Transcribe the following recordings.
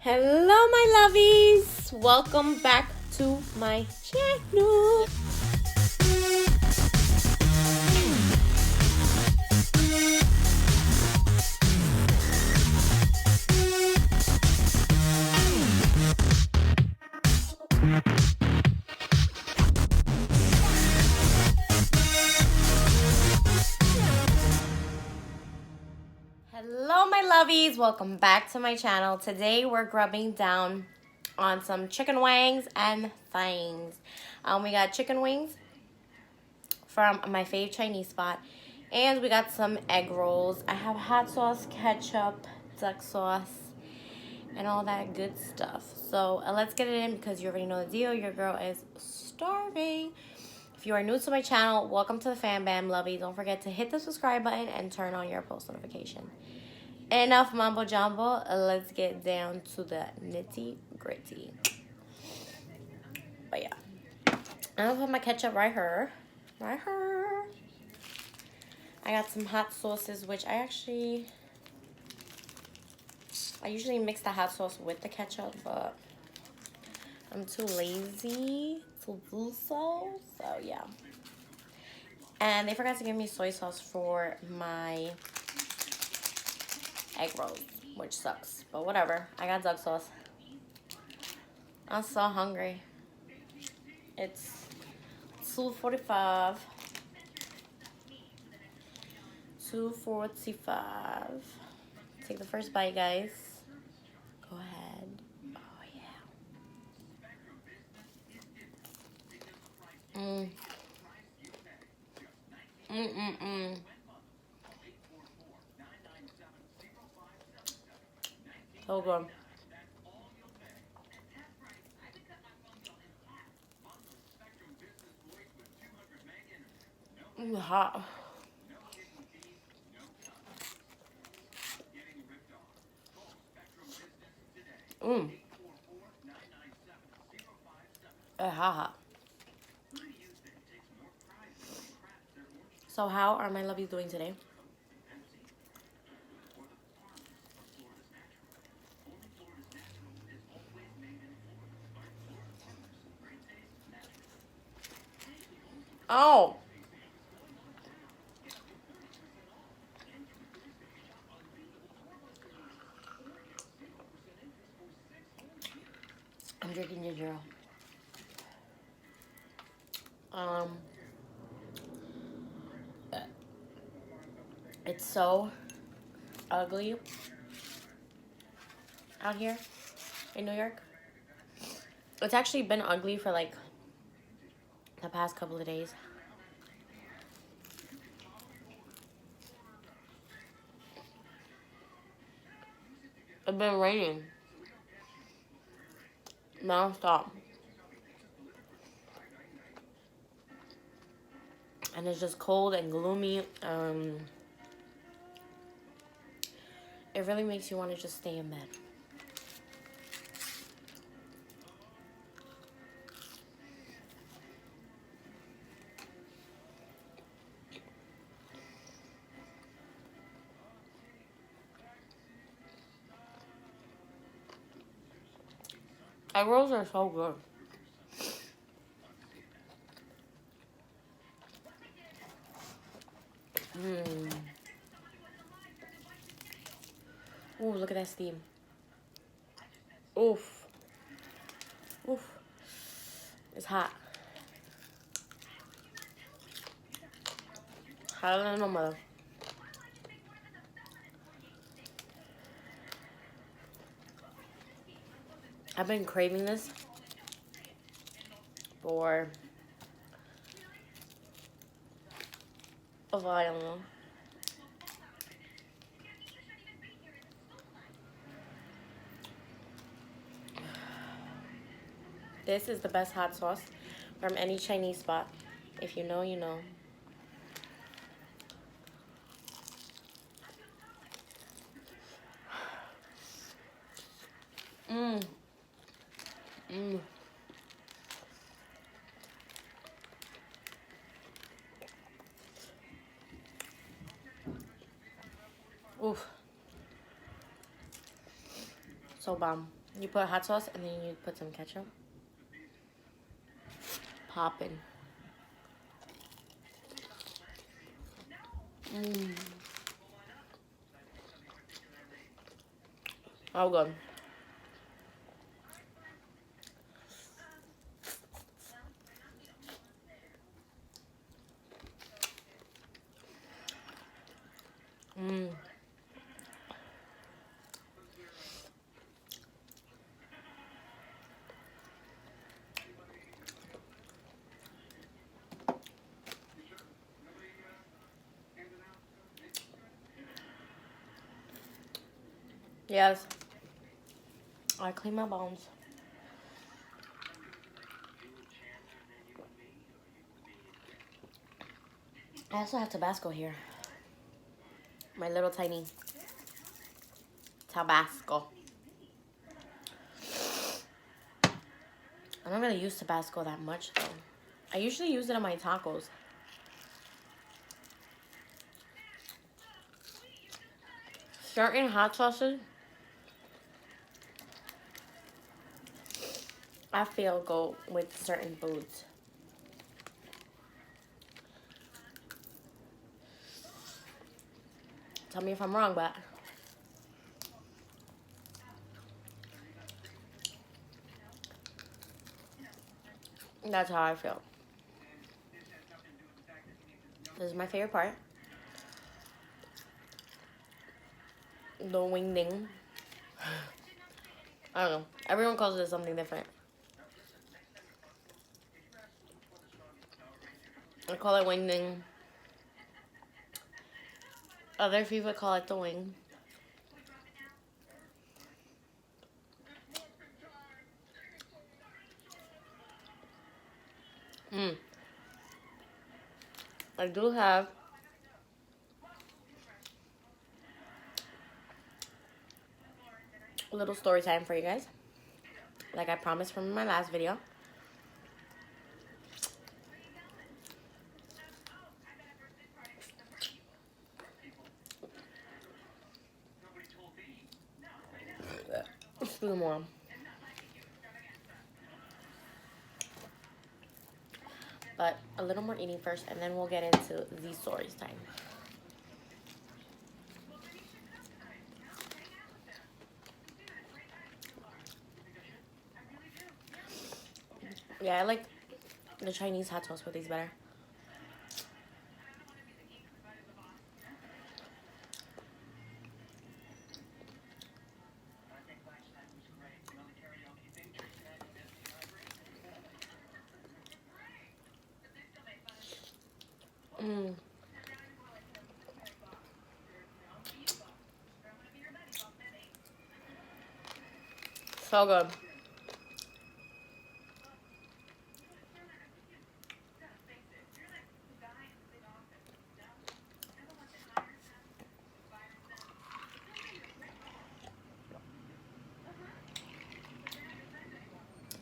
Hello, my lovies! Welcome back to my channel. Hello, my lovies! Welcome back to my channel. Today we're grubbing down on some chicken wings and thangs. We got chicken wings from my fave Chinese spot, and we got some egg rolls. I have hot sauce, ketchup, duck sauce, and all that good stuff. So let's get it in because you already know the deal. Your girl is starving. If you are new to my channel, welcome to the Fam Bam Lovey. Don't forget to hit the subscribe button and turn on your post notification. Enough mumbo jumbo. Let's get down to the nitty gritty. But yeah, I'm gonna put my ketchup right here. Right here. I got some hot sauces, which I usually mix the hot sauce with the ketchup, but I'm too lazy to do so. So yeah. And they forgot to give me soy sauce for my egg rolls, which sucks, but whatever. I got duck sauce. I'm so hungry. It's 2:45. 2:45. Take the first bite, guys. Go ahead. Oh yeah. So good. Hot. Hot. So how are my lovies doing today? Oh. I'm drinking ginger ale. It's so ugly out here in New York. It's actually been ugly for like the past couple of days. It's been raining non-stop. And it's just cold and gloomy. It really makes you want to just stay in bed. Egg rolls are so good. Ooh, look at that steam. Oof. Oof. It's hot. Hotter than no mother. I've been craving this for a while. This is the best hot sauce from any Chinese spot. If you know, you know. Oof. So bomb. You put hot sauce and then you put some ketchup. Poppin'. Mmm. Oh, good. Mmm. Yes. I clean my bones. I also have Tabasco here. My little tiny Tabasco. I don't really use Tabasco that much though. I usually use it on my tacos. Certain hot sauces, I feel, go with certain foods. Tell me if I'm wrong, but that's how I feel. This is my favorite part. The wing ding. I don't know. Everyone calls it something different. I call it wing ding. Other people call it the wing. I do have a little story time for you guys, like I promised from my last video. Let's do more. But a little more eating first, and then we'll get into the stories time. Yeah, I like the Chinese hot sauce with these better. So good.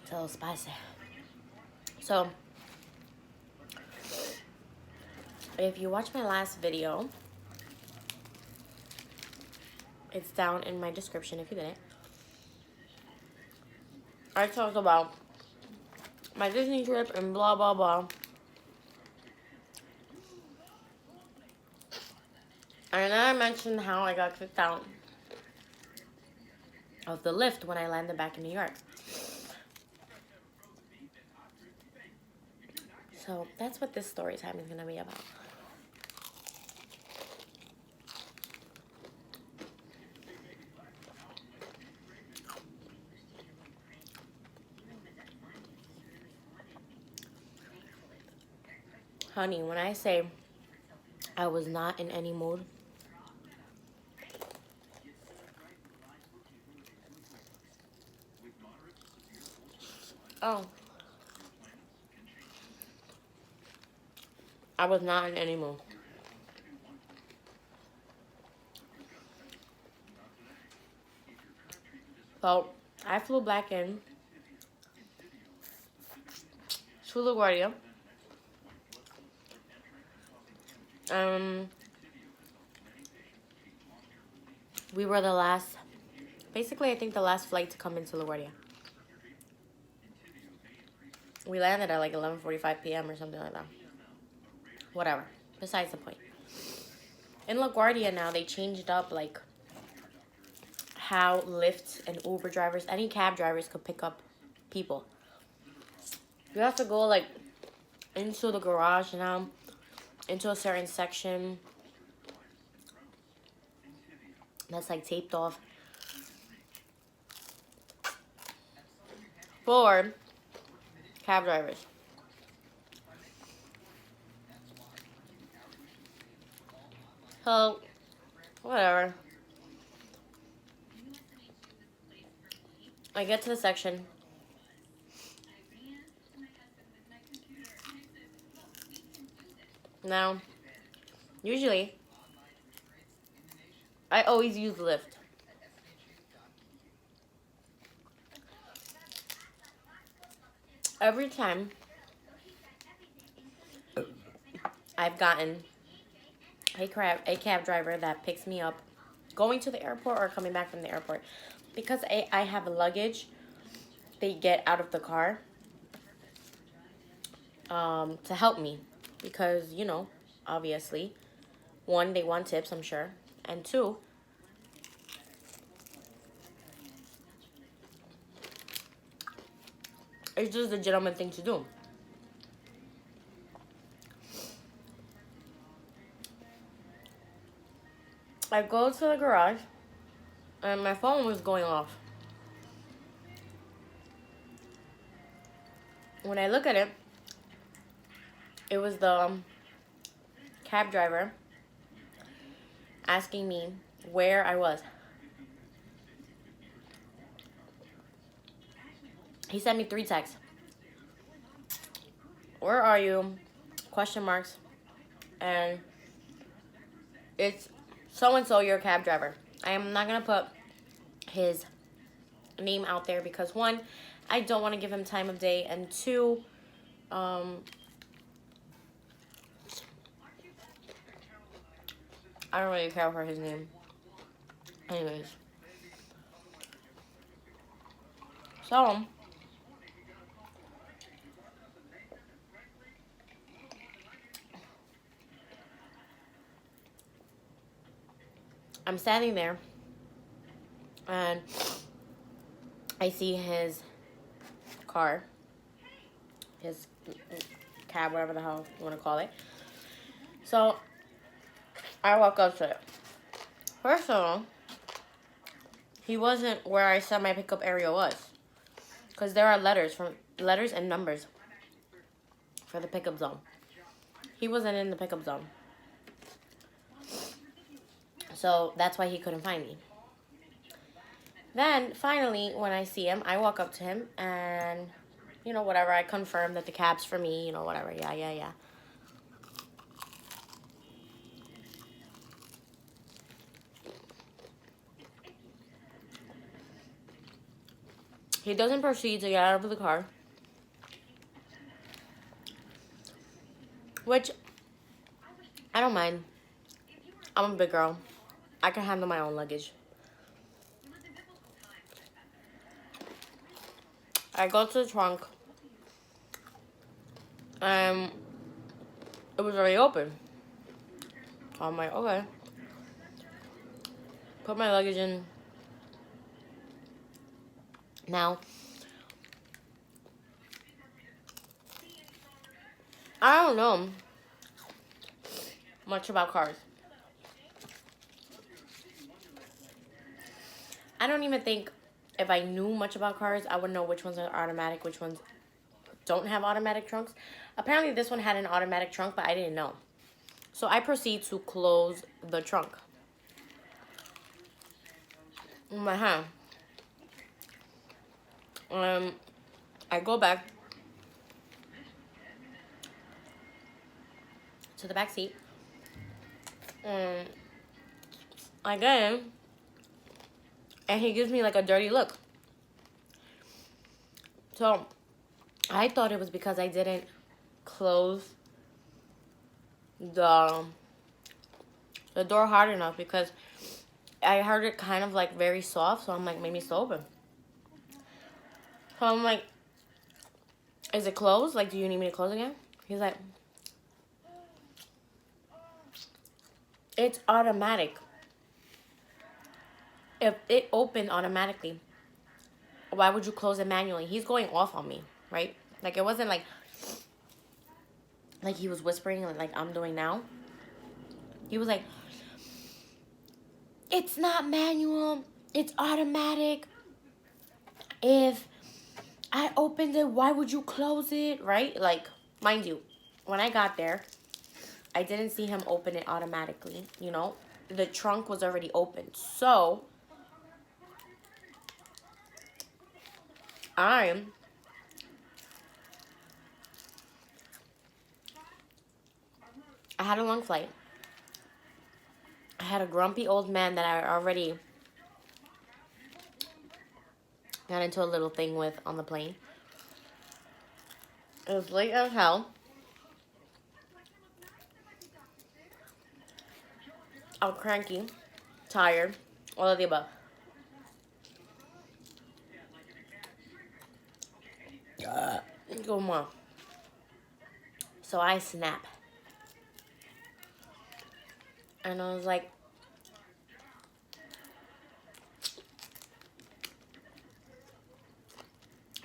It's a little spicy. So, if you watched my last video, it's down in my description if you didn't. I talked about my Disney trip and blah, blah, blah. And then I mentioned how I got kicked out of the lift when I landed back in New York. So that's what this story time is going to be about. Honey, when I say I was not in any mood, I was not in any mood. So I flew back in to LaGuardia. We were the last Basically, I think the last flight to come into LaGuardia. We landed at like 11:45 p.m. or something like that. Whatever. Besides the point. In LaGuardia now, they changed up like how Lyft and Uber drivers, any cab drivers could pick up people. You have to go like into the garage now, into a certain section that's like taped off for cab drivers. So, whatever. I get to the section. Now, usually, I always use Lyft. Every time I've gotten a cab driver that picks me up going to the airport or coming back from the airport, because I have luggage, they get out of the car to help me, because, you know, obviously, one, they want tips, I'm sure, and two, it's just a gentleman thing to do. I go to the garage, and my phone was going off. When I look at it, it was the cab driver asking me where I was. He sent me 3 texts. Where are you? Question marks. And it's so-and-so, your cab driver. I am not going to put his name out there because, one, I don't want to give him time of day, and two, I don't really care for his name. Anyways. So, I'm standing there, and I see his car, his cab, whatever the hell you want to call it. So, I walk up to it. First of all, he wasn't where I said my pickup area was, because there are letters and numbers for the pickup zone. He wasn't in the pickup zone. So that's why he couldn't find me. Then, finally, when I see him, I walk up to him and, you know, whatever, I confirm that the cab's for me, you know, whatever, yeah. He doesn't proceed to get out of the car, which I don't mind. I'm a big girl. I can handle my own luggage. I go to the trunk, and it was already open. So I'm like, okay. Put my luggage in. Now, I don't know much about cars. I don't even think if I knew much about cars, I would know which ones are automatic, which ones don't have automatic trunks. Apparently, this one had an automatic trunk, but I didn't know. So I proceed to close the trunk. In my hand. I go back to the back seat. I get in, and he gives me like a dirty look. So I thought it was because I didn't close the door hard enough, because I heard it kind of like very soft, so I'm like, maybe it's still open. So I'm like, is it closed? Like, do you need me to close again? He's like, it's automatic. If it opened automatically, why would you close it manually? He's going off on me, right? Like, it wasn't like he was whispering like I'm doing now. He was like, it's not manual, it's automatic. If I opened it, why would you close it, right? Like, mind you, when I got there, I didn't see him open it automatically, you know? The trunk was already open. So, I had a long flight. I had a grumpy old man that I already got into a little thing with on the plane. It was late as hell. I was cranky, tired, all of the above. Go more. So I snap. And I was like,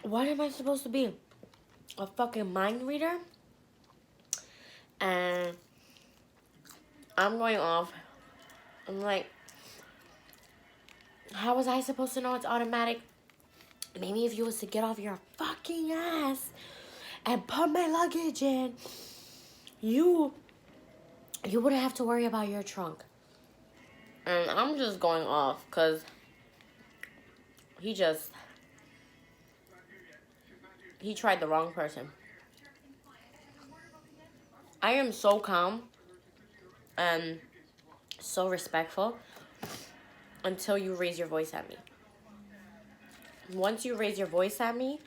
what am I supposed to be? A fucking mind reader? And I'm going off. I'm like, how was I supposed to know it's automatic? Maybe if you was to get off your fucking ass and put my luggage in, you wouldn't have to worry about your trunk. And I'm just going off because he tried the wrong person. I am so calm and so respectful until you raise your voice at me. Once you raise your voice at me,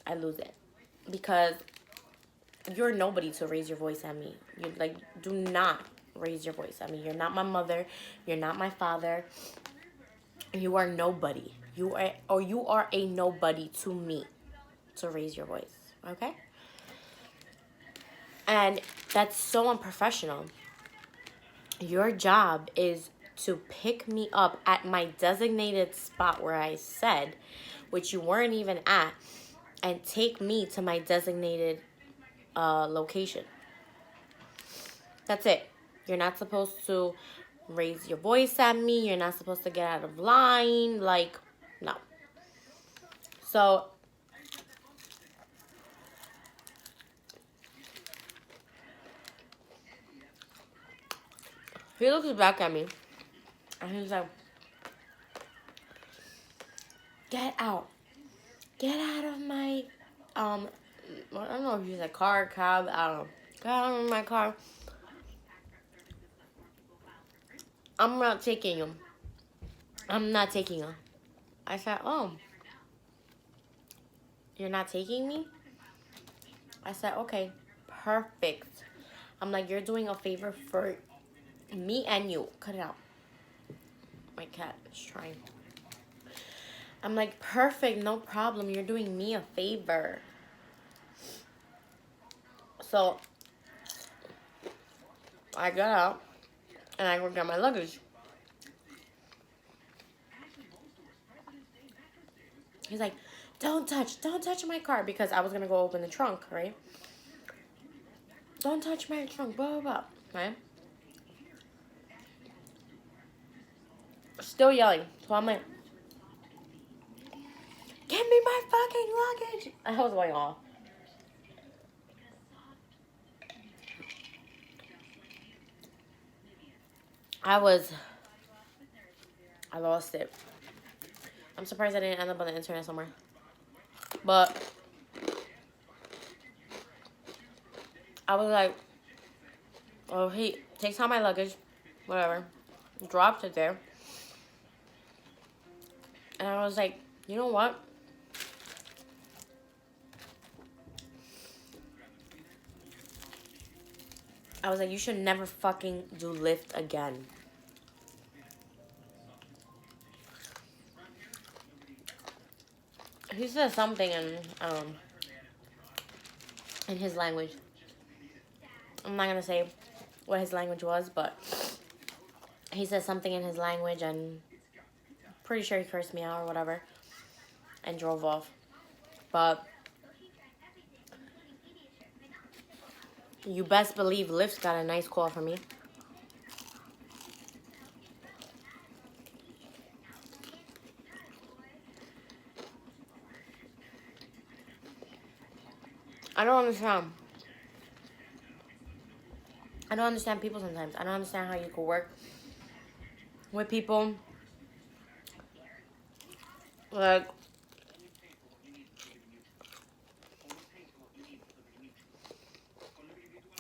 I lose it. Because you're nobody to raise your voice at me. You like, do not raise your voice at me. You're not my mother. You're not my father. You are nobody. You are a nobody to me to raise your voice. Okay? And that's so unprofessional. Your job is to pick me up at my designated spot where I said, which you weren't even at, and take me to my designated location. That's it. You're not supposed to raise your voice at me. You're not supposed to get out of line. Like, no. So, he looks back at me, and he's like, get out. Get out of my, I don't know if he's a car, cab, I don't know. Get out of my car. I'm not taking him. I'm not taking him. I said, oh, you're not taking me? I said, okay, perfect. I'm like, you're doing a favor for me and you. Cut it out. My cat is trying. I'm like, perfect, no problem. You're doing me a favor. So, I got out, and I go get my luggage. He's like, don't touch my car, because I was going to go open the trunk, right? Don't touch my trunk, blah, blah, blah, right? Still yelling. So I'm like, give me my fucking luggage. I was going off. I lost it. I'm surprised I didn't end up on the internet somewhere. But I was like, oh, he takes out my luggage, whatever, dropped it there. And I was like, you know what? I was like, you should never fucking do Lyft again. He said something in his language. I'm not gonna say what his language was, but he said something in his language, and pretty sure he cursed me out or whatever, and drove off. But you best believe Lyft's got a nice call from me. I don't understand. I don't understand people sometimes. I don't understand how you could work with people. Like,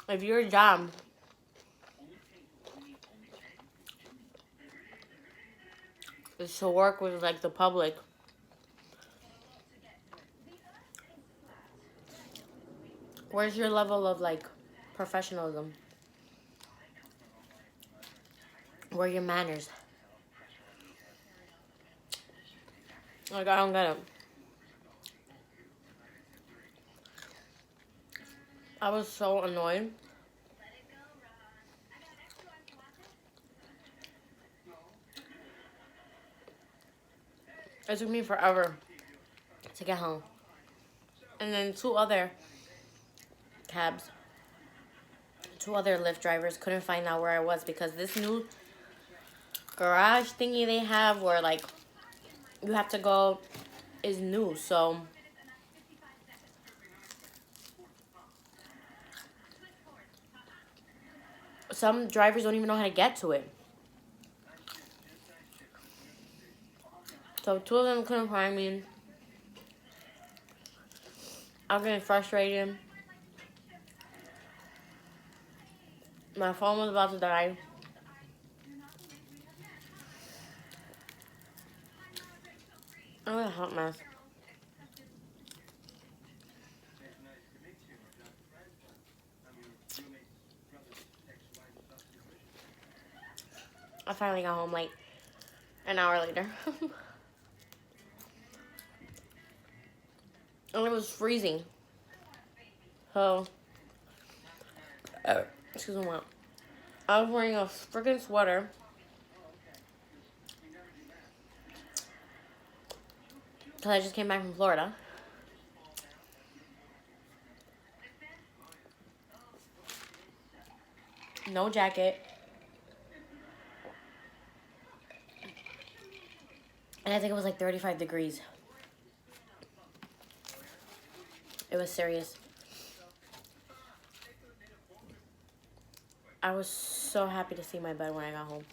if your job is to work with, like, the public, where's your level of, like, professionalism? Where are your manners? Like, I don't get it. I was so annoyed. It took me forever to get home. And then two other Lyft drivers couldn't find out where I was because this new garage thingy they have where, like, you have to go is new. So some drivers don't even know how to get to it. So two of them couldn't find me. I was getting frustrated. My phone was about to die. I was a hot mess. I finally got home like an hour later. And it was freezing. So, excuse me, I was wearing a freaking sweater. Because I just came back from Florida. No jacket. And I think it was like 35 degrees. It was serious. I was so happy to see my bed when I got home.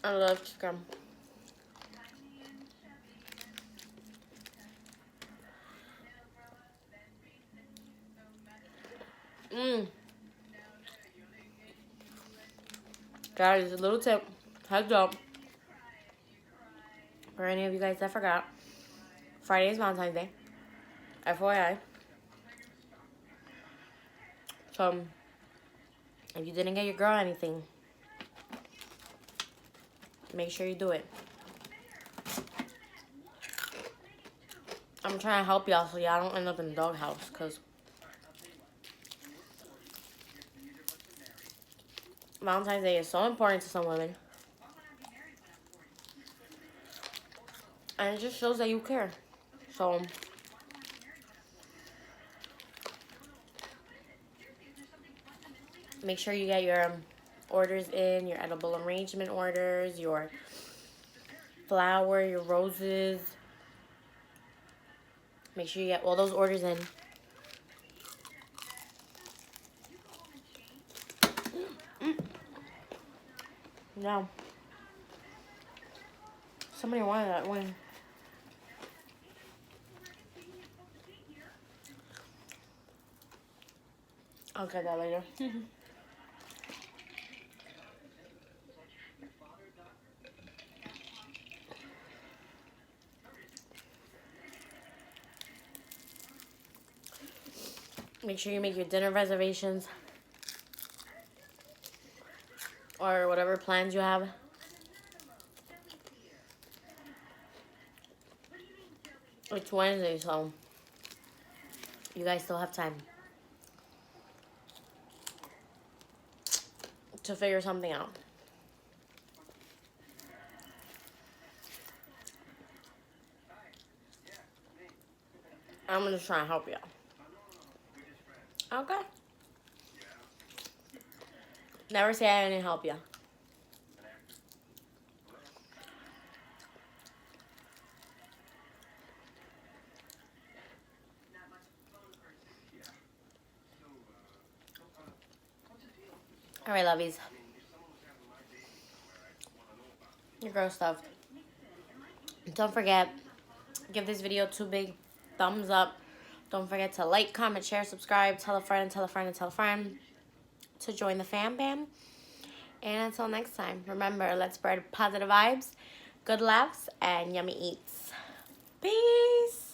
I love chicken. Guys, a little tip. Heads up. For any of you guys that forgot, Friday is Valentine's Day. FYI. So, if you didn't get your girl anything, make sure you do it. I'm trying to help y'all so y'all don't end up in the doghouse, because Valentine's Day is so important to some women. And it just shows that you care. So, make sure you get your orders in, your edible arrangement orders, your flower, your roses. Make sure you get all those orders in. No. Somebody wanted that wing. I'll get that later. Make sure you make your dinner reservations. Or whatever plans you have. It's Wednesday, so you guys still have time to figure something out. I'm gonna try and help you. Okay. Never say I didn't help you. All right, lovies. Your girl stuff. Don't forget, give this video 2 big thumbs up. Don't forget to like, comment, share, subscribe, tell a friend, tell a friend, and tell a friend to join the fam bam. And until next time, remember, let's spread positive vibes, good laughs, and yummy eats. Peace.